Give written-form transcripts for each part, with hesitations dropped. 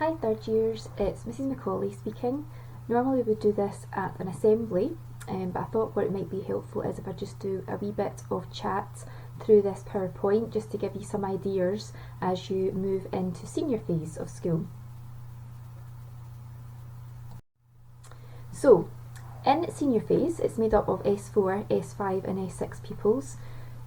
Hi third years, it's Mrs Macaulay speaking. Normally we would do this at an assembly, but I thought what it might be helpful is if I just do a wee bit of chat through this PowerPoint just to give you some ideas as you move into senior phase of school. So, in senior phase, it's made up of S4, S5 and S6 pupils.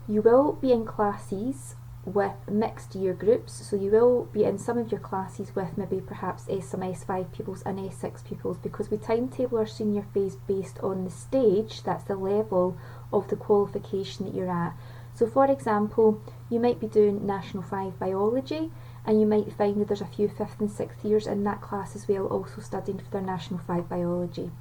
You will be in classes with mixed year groups, so you will be in some of your classes with maybe perhaps some S5 pupils and S6 pupils, because we timetable our senior phase based on the stage, that's the level of the qualification that you're at. So for example, you might be doing National 5 Biology, and you might find that there's a few 5th and 6th years in that class as well also studying for their National 5 Biology.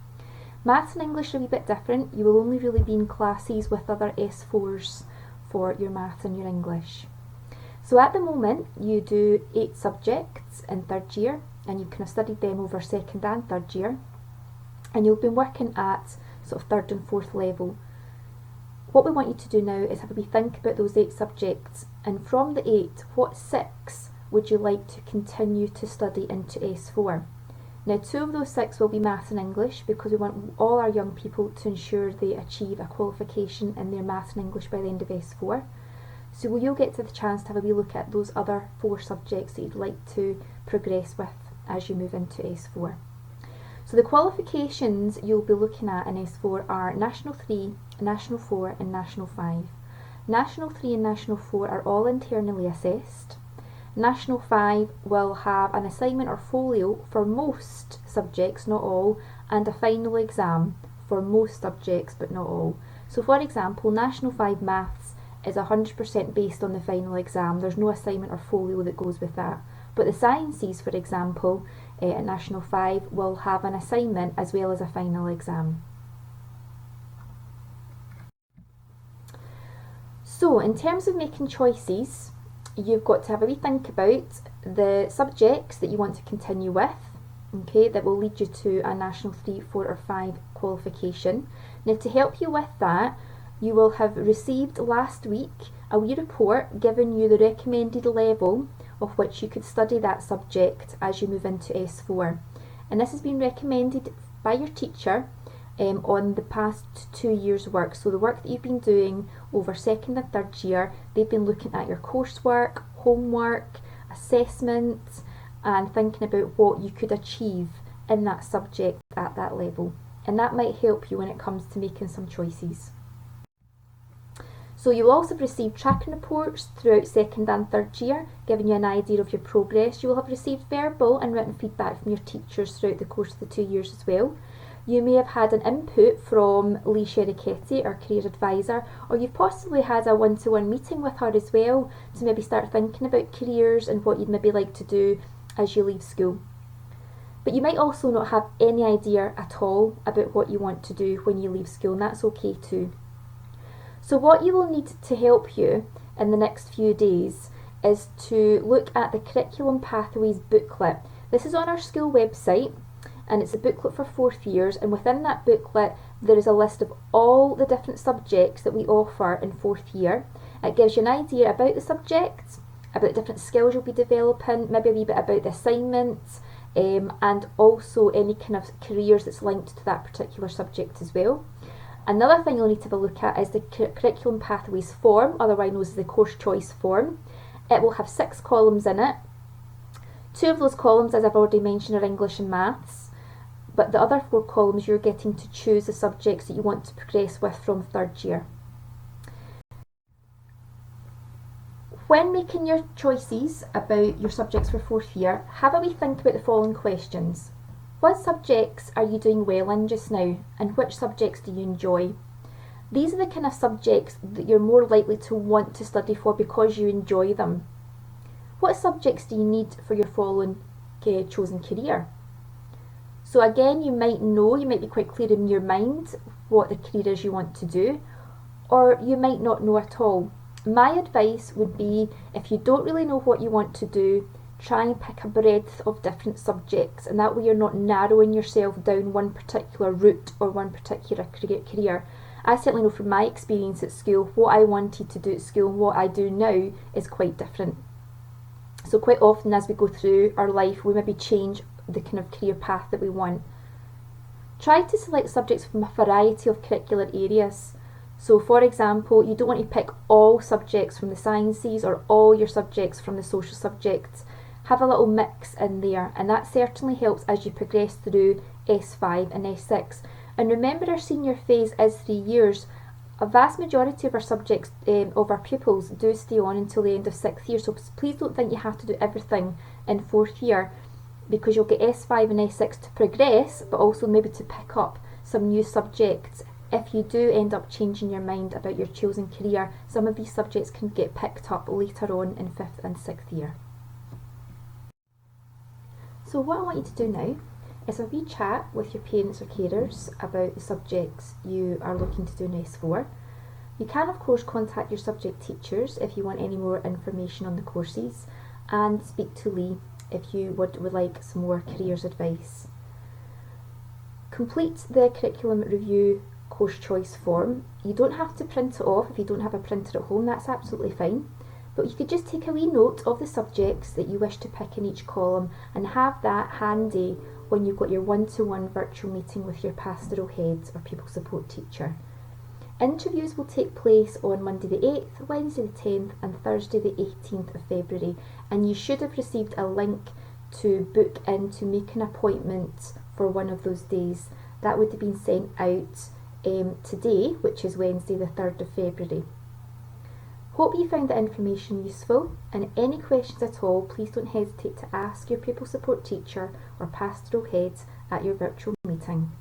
Maths and English are a wee bit different. You will only really be in classes with other S4s for your maths and your English. So at the moment you do 8 subjects in third year, and you kind of studied them over second and third year, and you'll be working at sort of third and fourth level. What we want you to do now is have a wee think about those 8 subjects, and from the 8, what 6 would you like to continue to study into S4? Now 2 of those 6 will be maths and English, because we want all our young people to ensure they achieve a qualification in their maths and English by the end of S4. So you'll get to the chance to have a wee look at those other 4 subjects that you'd like to progress with as you move into S4. So the qualifications you'll be looking at in S4 are National 3, National 4 and National 5. National 3 and National 4 are all internally assessed. National 5 will have an assignment or folio for most subjects, not all, and a final exam for most subjects but not all. So for example, National 5 Maths is 100% based on the final exam. There's no assignment or folio that goes with that. But the sciences, for example, at National 5 will have an assignment as well as a final exam. So in terms of making choices, you've got to have a wee think about the subjects that you want to continue with, okay, that will lead you to a National 3, 4 or 5 qualification. Now to help you with that, you will have received last week a wee report giving you the recommended level of which you could study that subject as you move into S4. And this has been recommended by your teacher on the past 2 years' work. So the work that you've been doing over second and third year, they've been looking at your coursework, homework, assessments, and thinking about what you could achieve in that subject at that level. And that might help you when it comes to making some choices. So you'll also have received tracking reports throughout second and third year, giving you an idea of your progress. You will have received verbal and written feedback from your teachers throughout the course of the 2 years as well. You may have had an input from Lee Sheriketi, our career advisor, or you've possibly had a one-to-one meeting with her as well to maybe start thinking about careers and what you'd maybe like to do as you leave school. But you might also not have any idea at all about what you want to do when you leave school, and that's okay too. So what you will need to help you in the next few days is to look at the Curriculum Pathways booklet. This is on our school website, and it's a booklet for 4th years, and within that booklet there is a list of all the different subjects that we offer in 4th year. It gives you an idea about the subjects, about the different skills you'll be developing, maybe a wee bit about the assignments, and also any kind of careers that's linked to that particular subject as well. Another thing you'll need to have a look at is the Curriculum Pathways form, otherwise known as the course choice form. It will have 6 columns in it. 2 of those columns, as I've already mentioned, are English and Maths, but the other 4 columns you're getting to choose the subjects that you want to progress with from third year. When making your choices about your subjects for 4th year, have a wee think about the following questions. What subjects are you doing well in just now, and which subjects do you enjoy? These are the kind of subjects that you're more likely to want to study for because you enjoy them. What subjects do you need for your following chosen career? So again, you might be quite clear in your mind what the career is you want to do, or you might not know at all. My advice would be, if you don't really know what you want to do, try and pick a breadth of different subjects, and that way you're not narrowing yourself down one particular route or one particular career. I certainly know from my experience at school, what I wanted to do at school and what I do now is quite different. So quite often as we go through our life, we maybe change the kind of career path that we want. Try to select subjects from a variety of curricular areas. So for example, you don't want to pick all subjects from the sciences or all your subjects from the social subjects. Have a little mix in there, and that certainly helps as you progress through S5 and S6. And remember, our senior phase is 3 years. A vast majority of our subjects, of our pupils, do stay on until the end of 6th year, so please don't think you have to do everything in 4th year, because you'll get S5 and S6 to progress, but also maybe to pick up some new subjects. If you do end up changing your mind about your chosen career, some of these subjects can get picked up later on in 5th and 6th year. So what I want you to do now is a wee chat with your parents or carers about the subjects you are looking to do in S4. You can of course contact your subject teachers if you want any more information on the courses, and speak to Lee if you would like some more careers advice. Complete the curriculum review course choice form. You don't have to print it off if you don't have a printer at home, that's absolutely fine. But you could just take a wee note of the subjects that you wish to pick in each column and have that handy when you've got your one-to-one virtual meeting with your pastoral head or pupil support teacher. Interviews will take place on Monday the 8th, Wednesday the 10th and Thursday the 18th of February, and you should have received a link to book in to make an appointment for one of those days. That would have been sent out today, which is Wednesday the 3rd of February. Hope you found the information useful, and any questions at all, please don't hesitate to ask your pupil support teacher or pastoral heads at your virtual meeting.